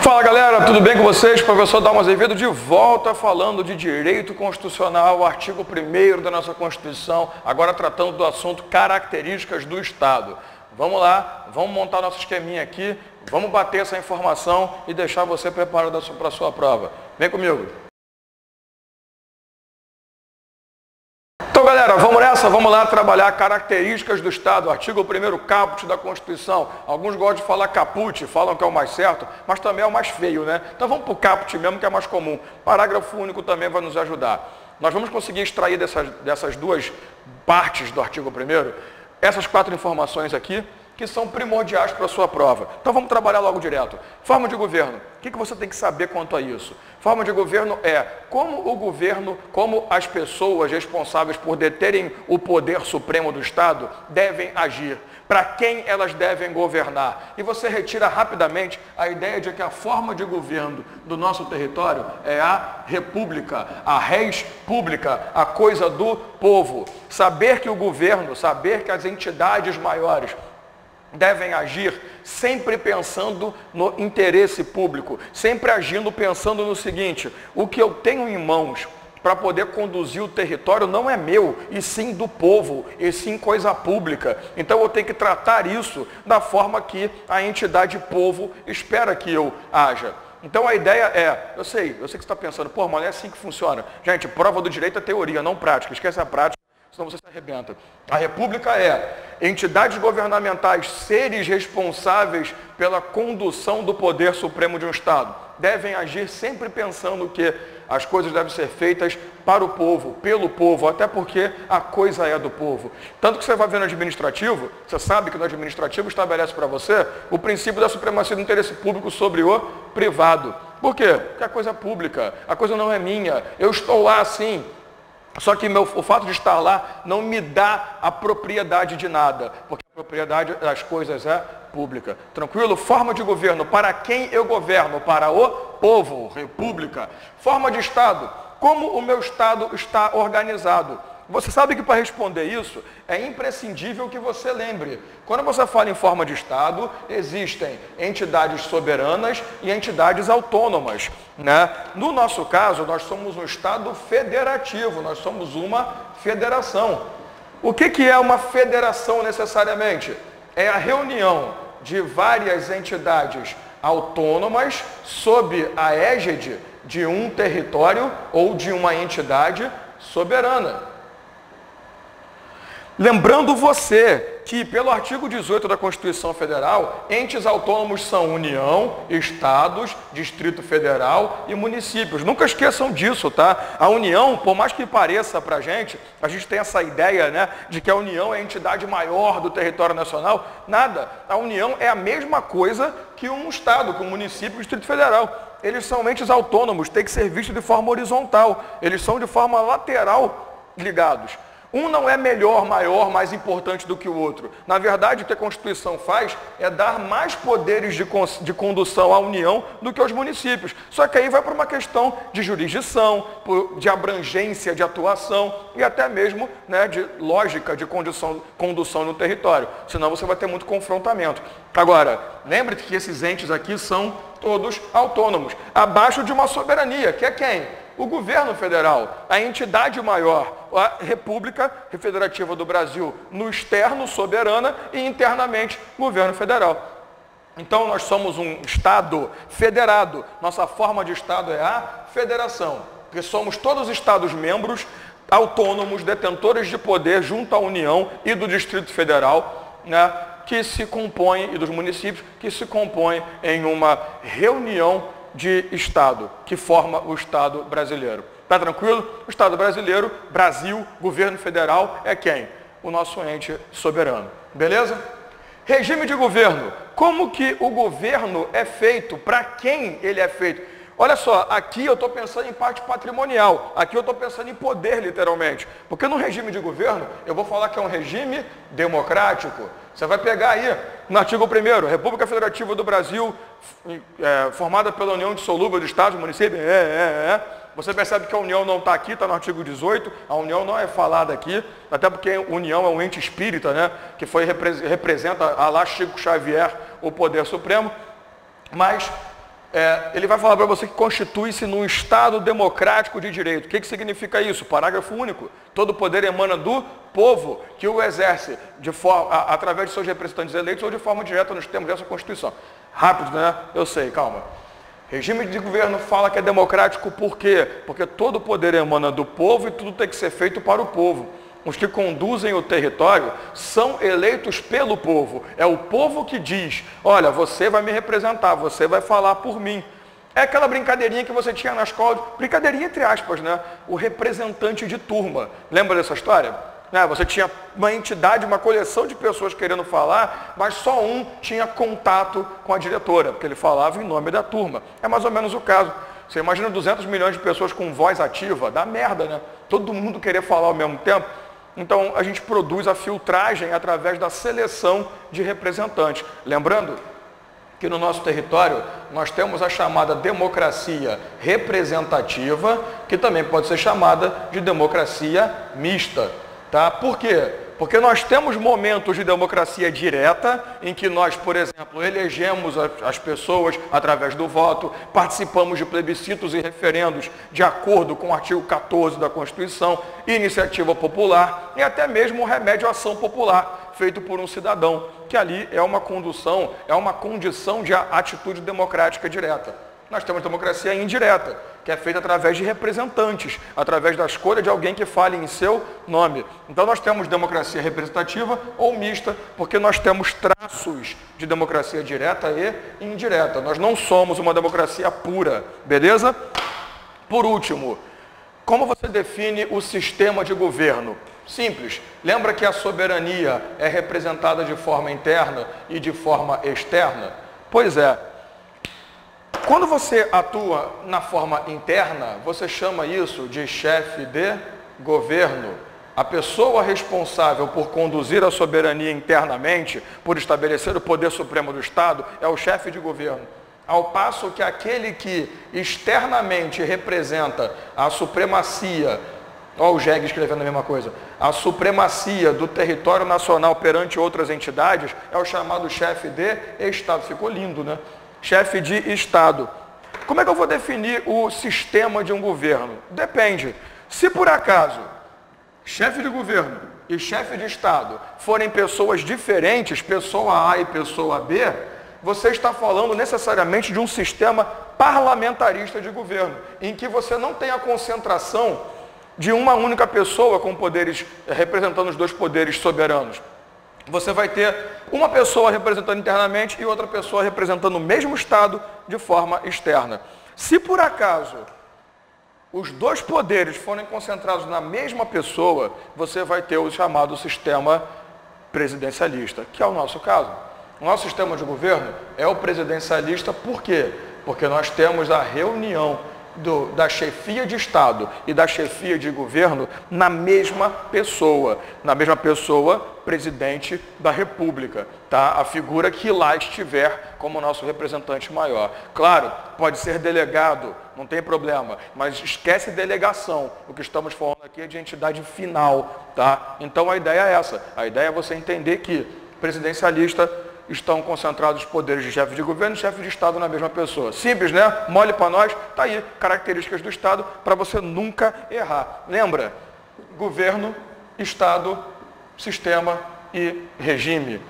Fala galera, tudo bem com vocês? Professor Dalmo Azevedo de volta falando de direito constitucional, artigo 1º da nossa Constituição, agora tratando do assunto características do Estado. Vamos lá, vamos montar nosso esqueminha aqui, vamos bater essa informação e deixar você preparado para a sua prova. Vem comigo. Então galera, vamos nessa, vamos lá trabalhar características do Estado, artigo 1º caput da Constituição. Alguns gostam de falar caput, falam que é o mais certo, mas também é o mais feio, né? Então vamos para o caput mesmo, que é mais comum. Parágrafo único também vai nos ajudar. Nós vamos conseguir extrair dessas duas partes do artigo 1º, essas 4 informações aqui, que são primordiais para a sua prova. Então vamos trabalhar logo direto. Forma de governo. O que você tem que saber quanto a isso? Forma de governo é como o governo, como as pessoas responsáveis por deterem o poder supremo do Estado devem agir, para quem elas devem governar. E você retira rapidamente a ideia de que a forma de governo do nosso território é a república, a res pública, a coisa do povo. Saber que o governo, saber que as entidades maiores devem agir sempre pensando no interesse público, sempre agindo pensando no seguinte: o que eu tenho em mãos para poder conduzir o território não é meu, e sim do povo, e sim coisa pública. Então eu tenho que tratar isso da forma que a entidade povo espera que eu haja. Então a ideia é, eu sei que você está pensando, pô, mas não é assim que funciona. Gente, prova do direito é teoria, não prática, esquece a prática, senão você se arrebenta. A república é entidades governamentais, seres responsáveis pela condução do poder supremo de um Estado. Devem agir sempre pensando que as coisas devem ser feitas para o povo, pelo povo, até porque a coisa é do povo. Tanto que você vai ver no administrativo, você sabe que no administrativo estabelece para você o princípio da supremacia do interesse público sobre o privado. Por quê? Porque a coisa é pública, a coisa não é minha, eu estou lá assim. Só que o fato de estar lá não me dá a propriedade de nada, porque a propriedade das coisas é pública. Tranquilo? Forma de governo. Para quem eu governo? Para o povo. República. Forma de Estado. Como o meu Estado está organizado? Você sabe que para responder isso é imprescindível que você lembre. Quando você fala em forma de Estado, existem entidades soberanas e entidades autônomas, né? No nosso caso, nós somos um Estado federativo, nós somos uma federação. O que é uma federação necessariamente? É a reunião de várias entidades autônomas sob a égide de um território ou de uma entidade soberana. Lembrando você que, pelo artigo 18 da Constituição Federal, entes autônomos são União, Estados, Distrito Federal e municípios. Nunca esqueçam disso, tá? A União, por mais que pareça pra gente, a gente tem essa ideia, né, de que a União é a entidade maior do território nacional. Nada. A União é a mesma coisa que um Estado, que um município e o Distrito Federal. Eles são entes autônomos, tem que ser vistos de forma horizontal. Eles são de forma lateral ligados. Um não é melhor, maior, mais importante do que o outro. Na verdade, o que a Constituição faz é dar mais poderes de condução à União do que aos municípios. Só que aí vai para uma questão de jurisdição, de abrangência de atuação e até mesmo, né, de lógica de condução no território. Senão você vai ter muito confrontamento. Agora, lembre-se que esses entes aqui são todos autônomos, abaixo de uma soberania, que é quem? O governo federal, a entidade maior, a República Federativa do Brasil, no externo, soberana, e internamente, governo federal. Então, nós somos um Estado federado. Nossa forma de Estado é a federação, porque somos todos Estados membros, autônomos, detentores de poder junto à União e do Distrito Federal, né, que se compõem, e dos municípios, que se compõem em uma reunião de Estado, que forma o Estado brasileiro. Tá tranquilo? O Estado brasileiro, Brasil, governo federal, é quem? O nosso ente soberano. Beleza? Regime de governo. Como que o governo é feito? Para quem ele é feito? Olha só, aqui eu estou pensando em parte patrimonial, aqui eu estou pensando em poder, literalmente. Porque no regime de governo, eu vou falar que é um regime democrático. Você vai pegar aí, no artigo 1º, República Federativa do Brasil, formada pela União Indissolúvel de Estados, Municípios, Você percebe que a União não está aqui, está no artigo 18, a União não é falada aqui, até porque a União é um ente espírita, né, que representa, a lá Chico Xavier, o poder supremo, mas ele vai falar para você que constitui-se num Estado democrático de direito. O que significa isso? Parágrafo único. Todo poder emana do povo que o exerce através de seus representantes eleitos ou de forma direta nos termos dessa Constituição. Rápido, né? Eu sei, calma. Regime de governo fala que é democrático por quê? Porque todo poder emana do povo e tudo tem que ser feito para o povo. Os que conduzem o território são eleitos pelo povo. É o povo que diz, olha, você vai me representar, você vai falar por mim. É aquela brincadeirinha que você tinha na escola, brincadeirinha entre aspas, né? O representante de turma. Lembra dessa história? Você tinha uma entidade, uma coleção de pessoas querendo falar, mas só um tinha contato com a diretora, porque ele falava em nome da turma. É mais ou menos o caso. Você imagina 200 milhões de pessoas com voz ativa, dá merda, né? Todo mundo querer falar ao mesmo tempo. Então, a gente produz a filtragem através da seleção de representantes. Lembrando que no nosso território nós temos a chamada democracia representativa, que também pode ser chamada de democracia mista. Tá? Por quê? Porque nós temos momentos de democracia direta, em que nós, por exemplo, elegemos as pessoas através do voto, participamos de plebiscitos e referendos de acordo com o artigo 14 da Constituição, iniciativa popular e até mesmo o remédio à ação popular, feito por um cidadão, que ali é uma condução, é uma condição de atitude democrática direta. Nós temos democracia indireta, que é feita através de representantes, através da escolha de alguém que fale em seu nome. Então nós temos democracia representativa ou mista, porque nós temos traços de democracia direta e indireta. Nós não somos uma democracia pura, beleza? Por último, como você define o sistema de governo? Simples. Lembra que a soberania é representada de forma interna e de forma externa? Pois é. Quando você atua na forma interna, você chama isso de chefe de governo. A pessoa responsável por conduzir a soberania internamente, por estabelecer o poder supremo do Estado, é o chefe de governo. Ao passo que aquele que externamente representa a supremacia, olha o Jeg escrevendo a mesma coisa, a supremacia do território nacional perante outras entidades, é o chamado chefe de Estado. Ficou lindo, né? Chefe de Estado. Como é que eu vou definir o sistema de um governo? Depende. Se por acaso chefe de governo e chefe de Estado forem pessoas diferentes, pessoa A e pessoa B, você está falando necessariamente de um sistema parlamentarista de governo, em que você não tem a concentração de uma única pessoa com poderes, representando os dois poderes soberanos. Você vai ter uma pessoa representando internamente e outra pessoa representando o mesmo Estado de forma externa. Se por acaso os dois poderes forem concentrados na mesma pessoa, você vai ter o chamado sistema presidencialista, que é o nosso caso. O nosso sistema de governo é o presidencialista, por quê? Porque nós temos a reunião da chefia de Estado e da chefia de governo na mesma pessoa, presidente da República, tá? A figura que lá estiver como nosso representante maior. Claro, pode ser delegado, não tem problema, mas esquece delegação. O que estamos falando aqui é de entidade final, tá? Então a ideia é essa, a ideia é você entender que presidencialista estão concentrados os poderes de chefe de governo e chefe de Estado na mesma pessoa. Simples, né? Mole para nós, tá aí, características do Estado para você nunca errar. Lembra? Governo, Estado, sistema e regime.